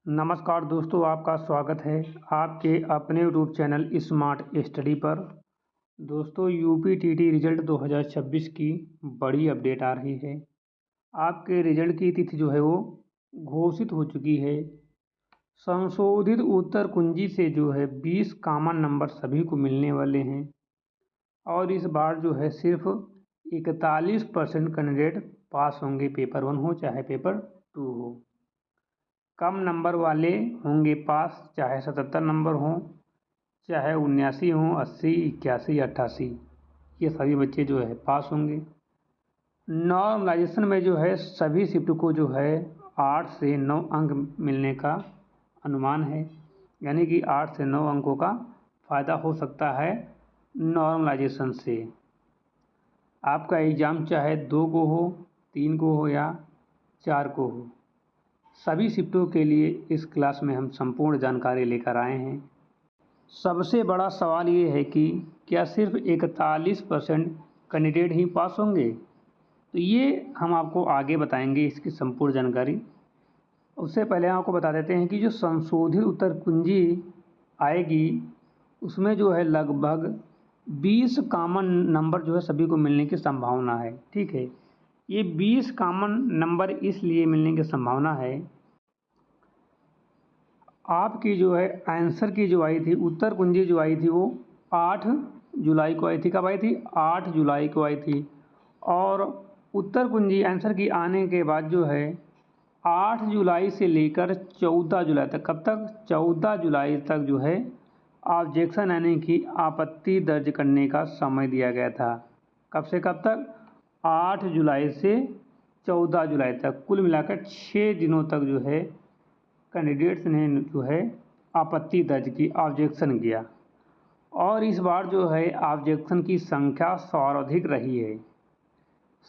नमस्कार दोस्तों, आपका स्वागत है आपके अपने यूट्यूब चैनल स्मार्ट स्टडी पर। दोस्तों, यूपी-टीटी रिजल्ट 2026 की बड़ी अपडेट आ रही है। आपके रिजल्ट की तिथि जो है वो घोषित हो चुकी है। संशोधित उत्तर कुंजी से जो है 20 कॉमन नंबर सभी को मिलने वाले हैं और इस बार जो है सिर्फ 41% कैंडिडेट पास होंगे, पेपर 1 हो चाहे पेपर 2 हो। कम नंबर वाले होंगे पास, चाहे 77 नंबर हों, चाहे 79 हों, 80, 81, 88, ये सभी बच्चे जो है पास होंगे। नॉर्मलाइजेशन में जो है सभी शिफ्ट को जो है 8 से 9 अंक मिलने का अनुमान है, यानी कि 8 से 9 अंकों का फ़ायदा हो सकता है नॉर्मलाइजेशन से। आपका एग्ज़ाम चाहे 2 को हो, 3 को हो या 4 को हो, सभी शिफ्टों के लिए इस क्लास में हम संपूर्ण जानकारी लेकर आए हैं। सबसे बड़ा सवाल ये है कि क्या सिर्फ 41% कैंडिडेट ही पास होंगे? तो ये हम आपको आगे बताएंगे इसकी संपूर्ण जानकारी। उससे पहले आपको बता देते हैं कि जो संशोधित उत्तर कुंजी आएगी उसमें जो है लगभग 20 कॉमन नंबर जो है सभी को मिलने की संभावना है। ठीक है, ये 20 कॉमन नंबर इसलिए मिलने की संभावना है, आपकी जो है आंसर की जो आई थी, उत्तर कुंजी जो आई थी वो 8 जुलाई को आई थी। कब आई थी? 8 जुलाई को आई थी। और उत्तर कुंजी आंसर की आने के बाद जो है 8 जुलाई से लेकर 14 जुलाई तक, कब तक? 14 जुलाई तक जो है ऑब्जेक्शन यानी कि आपत्ति दर्ज करने का समय दिया गया था। कब से कब तक? 8 जुलाई से 14 जुलाई तक, कुल मिलाकर 6 दिनों तक जो है कैंडिडेट्स ने जो है आपत्ति दर्ज की, ऑब्जेक्शन किया। और इस बार जो है ऑब्जेक्शन की संख्या सर्वाधिक रही है,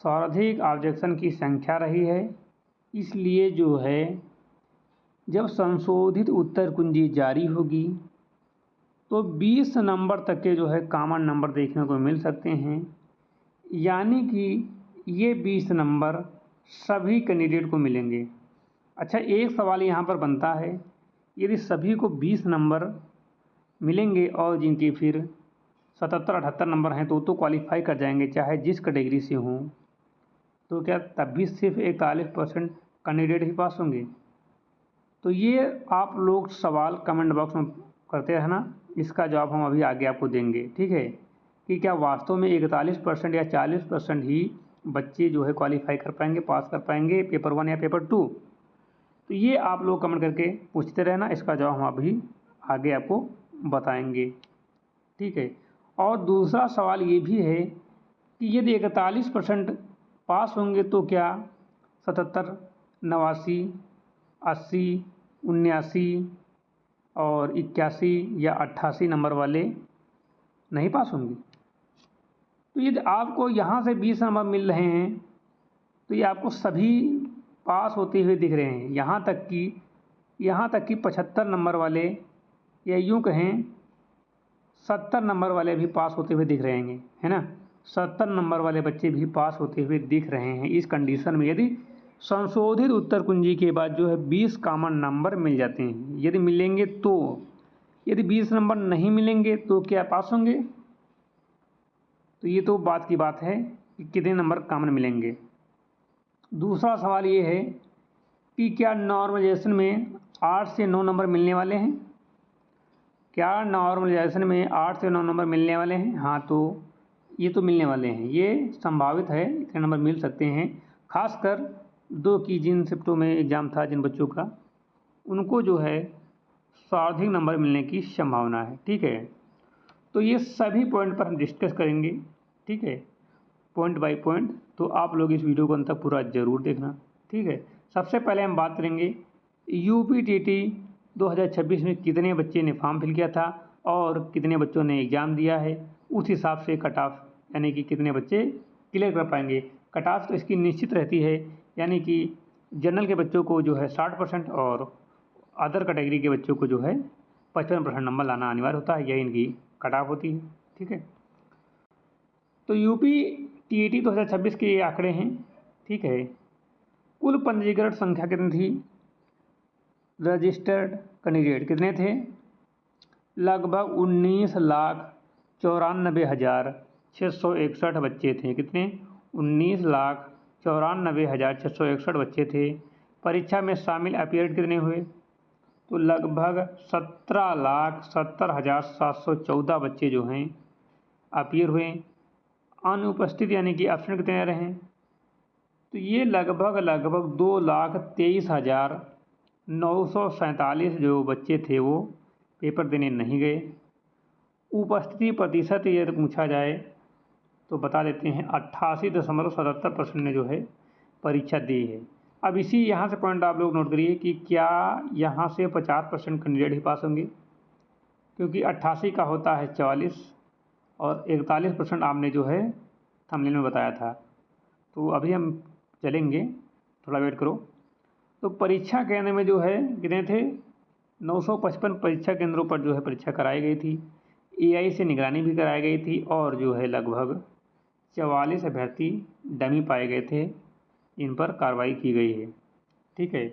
सर्वाधिक ऑब्जेक्शन की संख्या रही है। इसलिए जो है जब संशोधित उत्तर कुंजी जारी होगी तो 20 नंबर तक के जो है कॉमन नंबर देखने को मिल सकते हैं, यानी कि ये 20 नंबर सभी कैंडिडेट को मिलेंगे। अच्छा, एक सवाल यहाँ पर बनता है, यदि सभी को 20 नंबर मिलेंगे और जिनके फिर 77-78 नंबर हैं तो क्वालिफाई कर जाएंगे, चाहे जिस कैटेगरी से हों, तो क्या तब भी सिर्फ 41% कैंडिडेट ही पास होंगे? तो ये आप लोग सवाल कमेंट बॉक्स में करते रहना, इसका जवाब हम अभी आगे आपको देंगे। ठीक है, कि क्या वास्तव में 41% या 40% ही बच्चे जो है क्वालिफाई कर पाएंगे, पास कर पाएंगे पेपर 1 या पेपर 2? तो ये आप लोग कमेंट करके पूछते रहना, इसका जवाब हम अभी आगे आपको बताएंगे। ठीक है, और दूसरा सवाल ये भी है कि यदि 41% पास होंगे तो क्या 77, 89, 80, 79 और 81 या 88 नंबर वाले नहीं पास होंगे? तो यदि आपको यहाँ से 20 नंबर मिल रहे हैं तो ये आपको सभी पास होते हुए दिख रहे हैं, यहाँ तक कि 75 नंबर वाले या यूँ कहें 70 नंबर वाले भी पास होते हुए दिख रहे हैं, है ना? 70 नंबर वाले बच्चे भी पास होते हुए दिख रहे हैं इस कंडीशन में, यदि संशोधित उत्तर कुंजी के बाद जो है 20 कॉमन नंबर मिल जाते हैं। यदि मिलेंगे तो, यदि 20 नंबर नहीं मिलेंगे तो क्या पास होंगे? तो ये तो बात की बात है कि कितने नंबर कॉमन मिलेंगे। दूसरा सवाल ये है कि क्या नॉर्मलाइजेशन में 8 से 9 नंबर मिलने वाले हैं? क्या नॉर्मलाइजेशन में 8 से 9 नंबर मिलने वाले हैं? हाँ, तो ये तो मिलने वाले हैं, ये संभावित है, इतने नंबर मिल सकते हैं। खासकर 2 की जिन शिफ्टों में एग्ज़ाम था जिन बच्चों का, उनको जो है सर्वाधिक नंबर मिलने की संभावना है। ठीक है, तो ये सभी पॉइंट पर हम डिस्कस करेंगे। ठीक है, पॉइंट बाय पॉइंट, तो आप लोग इस वीडियो को अंत तक पूरा ज़रूर देखना। ठीक है, सबसे पहले हम बात करेंगे यूपी-टीटी 2026 में कितने बच्चे ने फॉर्म फिल किया था और कितने बच्चों ने एग्ज़ाम दिया है, उस हिसाब से कट ऑफ यानी कि कितने बच्चे क्लियर कर पाएंगे। कट ऑफ तो इसकी निश्चित रहती है, यानी कि जनरल के बच्चों को जो है 60% और अदर कैटेगरी के बच्चों को जो है 55% नंबर लाना अनिवार्य होता है, यही इनकी कट ऑफ होती है। ठीक है, तो यूपी-टीटी 2026 के ये आंकड़े हैं। ठीक है, कुल पंजीकृत संख्या कितनी थी? रजिस्टर्ड कैंडिडेट कितने थे? लगभग 19,94,661 बच्चे थे। कितने? 19,94,661 बच्चे थे। परीक्षा में शामिल अपीयरेंट कितने हुए? तो लगभग 17,70,714 बच्चे जो हैं अपीयर हुए। अनुपस्थित यानी कि एब्सेंट कितने रहे? तो ये लगभग 2,23,947 जो बच्चे थे वो पेपर देने नहीं गए। उपस्थिति प्रतिशत यदि पूछा जाए तो बता देते हैं 88.77% ने जो है परीक्षा दी है। अब इसी यहाँ से पॉइंट आप लोग नोट करिए कि क्या यहाँ से 50% कैंडिडेट ही पास होंगे, क्योंकि 88 का होता है 44 और 41% आपने जो है थंबनेल में बताया था। तो अभी हम चलेंगे, थोड़ा वेट करो। तो परीक्षा केंद्र में जो है कितने थे? 955 परीक्षा केंद्रों पर जो है परीक्षा कराई गई थी। एआई से निगरानी भी कराई गई थी और जो है लगभग 44 अभ्यर्थी डमी पाए गए थे, इन पर कार्रवाई की गई है। ठीक है,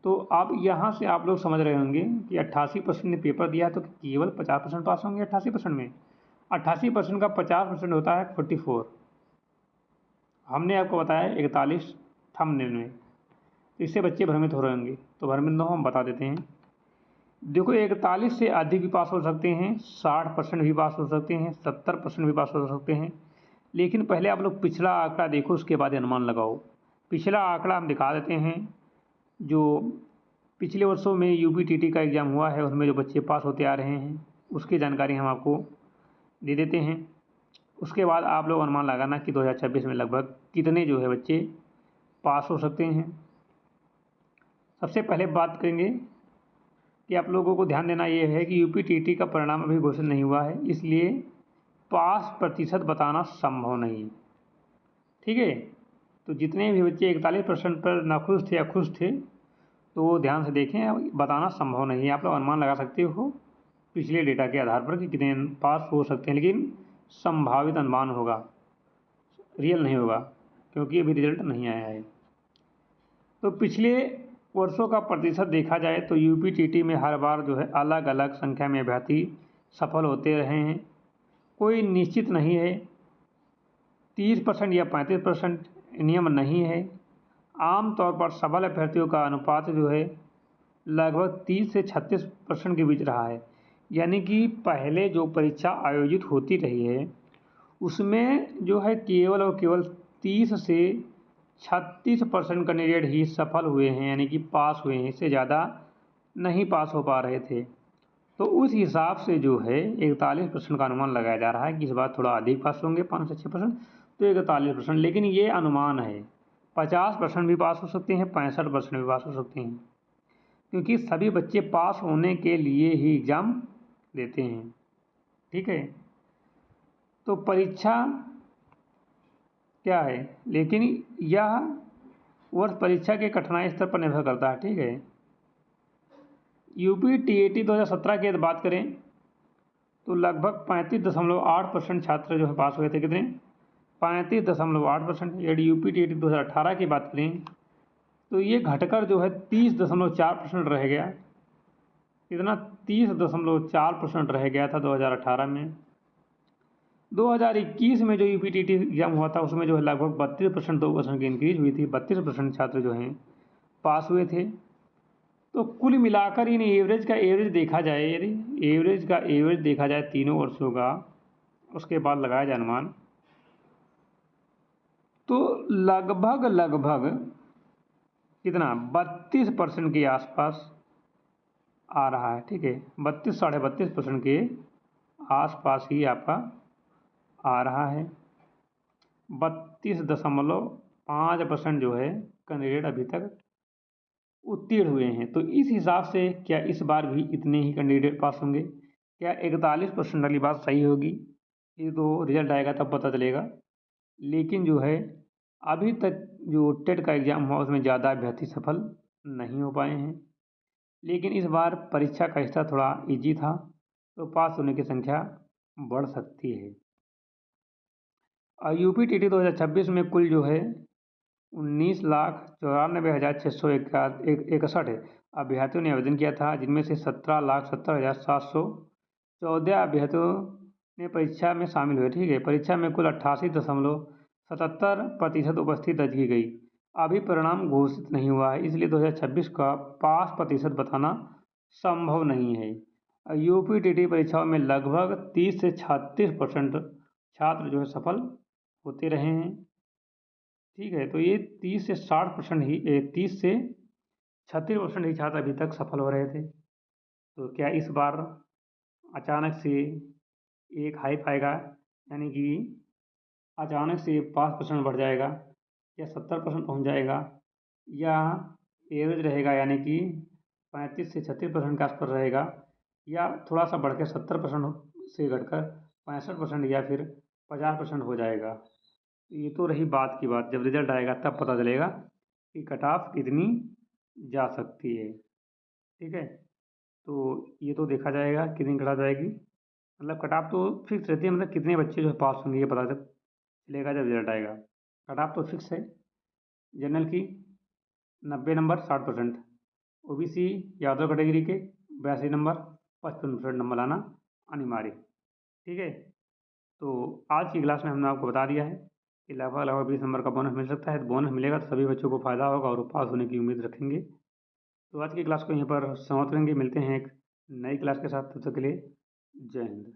तो अब यहाँ से आप लोग समझ रहे होंगे कि 88% ने पेपर दिया तो केवल 50% पास होंगे 88% में। 88% का 50% होता है 44। हमने आपको बताया 41 थंबनेल में, तो इससे बच्चे भ्रमित हो रहे होंगे, तो भ्रमित न हो, हम बता देते हैं। देखो 41 से अधिक भी पास हो सकते हैं, 60% भी पास हो सकते हैं, 70% भी पास हो सकते हैं। लेकिन पहले आप लोग पिछला आंकड़ा देखो, उसके बाद अनुमान लगाओ। पिछला आंकड़ा हम दिखा देते हैं। जो पिछले वर्षों में यूपीटीटी का एग्ज़ाम हुआ है उसमें जो बच्चे पास होते आ रहे हैं उसकी जानकारी हम आपको दे देते हैं। उसके बाद आप लोग अनुमान लगाना कि 2026 में लगभग कितने जो है बच्चे पास हो सकते हैं। सबसे पहले बात करेंगे कि आप लोगों को ध्यान देना ये है कि यूपीटीटी का परिणाम अभी घोषित नहीं हुआ है, इसलिए पास प्रतिशत बताना संभव नहीं है। ठीक है, तो जितने भी बच्चे 41% पर नाखुश थे या खुश थे तो वो ध्यान से देखें, बताना संभव नहीं है। आप लोग अनुमान लगा सकते हो पिछले डेटा के आधार पर कि कितने पास हो सकते हैं, लेकिन संभावित अनुमान होगा, रियल नहीं होगा, क्योंकि अभी रिजल्ट नहीं आया है। तो पिछले वर्षों का प्रतिशत देखा जाए तो यूपीटीटी में हर बार जो है अलग अलग संख्या में अभ्यर्थी सफल होते रहे हैं, कोई निश्चित नहीं है। 30% या 35% नियम नहीं है। आमतौर पर सफल अभ्यर्थियों का अनुपात जो है लगभग 30 से 36% के बीच रहा है। यानी कि पहले जो परीक्षा आयोजित होती रही है उसमें जो है केवल और केवल 30 से 36% कैंडिडेट ही सफल हुए हैं, यानी कि पास हुए हैं, इससे ज़्यादा नहीं पास हो पा रहे थे। तो उस हिसाब से जो है 41% का अनुमान लगाया जा रहा है कि इस बार थोड़ा अधिक पास होंगे, 5 से 6%, तो 41%। लेकिन ये अनुमान है, 50% भी पास हो सकते हैं, 65% भी पास हो सकते हैं, क्योंकि सभी बच्चे पास होने के लिए ही एग्ज़ाम देते हैं। ठीक है, तो परीक्षा क्या है, लेकिन यह वर्ष परीक्षा के कठिनाई स्तर पर निर्भर करता है। ठीक है, यूपीटीटी 2017 की यदि बात करें तो लगभग 35.8% छात्र जो है पास हुए थे। कितने? 35.8%। यदि यूपीटीटी 2018 की बात करें तो ये घटकर जो है 30.4% रह गया। कितना? 30.4% रह गया था 2018 में। 2021 में जो यूपीटीटी एग्जाम हुआ था उसमें जो है लगभग 32%, 2% की इंक्रीज हुई थी, 32% छात्र जो हैं पास हुए थे। तो कुल मिलाकर इन एवरेज का एवरेज देखा जाए, यदि एवरेज का एवरेज देखा जाए तीनों वर्षों का, उसके बाद लगाया जाए अनुमान, तो लगभग कितना? 32% के आसपास आ रहा है। ठीक है, 32 साढ़े 32% के आसपास ही आपका आ रहा है। 32.5% जो है कैंडिडेट अभी तक उत्तीर्ण हुए हैं। तो इस हिसाब से क्या इस बार भी इतने ही कैंडिडेट पास होंगे? क्या 41% वाली बात सही होगी? ये तो रिजल्ट आएगा तब पता चलेगा। लेकिन जो है अभी तक जो टेट का एग्ज़ाम हुआ उसमें ज़्यादा अभ्यर्थी सफल नहीं हो पाए हैं। लेकिन इस बार परीक्षा का हिस्सा थोड़ा इजी था, तो पास होने की संख्या बढ़ सकती है। और यूपीटीटी 2026 में कुल जो है 19,94,661 अभ्यर्थियों ने आवेदन किया था, जिनमें से 17,70,714 अभ्यर्थियों ने परीक्षा में शामिल हुए। ठीक है, परीक्षा में कुल 88.77% उपस्थिति दर्ज की गई। अभी परिणाम घोषित नहीं हुआ है, इसलिए 2026 का पास प्रतिशत बताना संभव नहीं है। यूपीटीटी परीक्षाओं में लगभग 30 से 36% छात्र जो है सफल होते रहे हैं। ठीक है, तो ये 30 से 60% ही 30 से 36% ही छात्र अभी तक सफल हो रहे थे। तो क्या इस बार अचानक से एक हाइप आएगा, यानी कि अचानक से 5% बढ़ जाएगा, या 70% पहुँच जाएगा, या एवरेज रहेगा, यानी कि 35 से 36% के आसपास रहेगा, या थोड़ा सा बढ़ के 70% से घटकर 65% या फिर 50% हो जाएगा। ये तो रही बात की बात, जब रिजल्ट आएगा तब पता चलेगा कि कट ऑफ कितनी जा सकती है। ठीक है, तो ये तो देखा जाएगा कितनी कट ऑफ जाएगी, मतलब कट ऑफ तो फिक्स रहती है, मतलब कितने बच्चे जो है पास होंगे ये पता चलेगा जब रिजल्ट आएगा। कट ऑफ तो फिक्स है। जनरल की 90 नंबर 60%, ओबीसी यादव कैटेगरी के 82 नंबर 55% नंबर लाना अनिवार्य। ठीक है, तो आज की क्लास में हमने आपको बता दिया है कि लगभग 20 नंबर का बोनस मिल सकता है। तो बोनस मिलेगा तो सभी बच्चों को फ़ायदा होगा और वो पास होने की उम्मीद रखेंगे। तो आज की क्लास को यहीं पर समाप्त करेंगे। मिलते हैं एक नई क्लास के साथ, तब तक के लिए जय हिंद।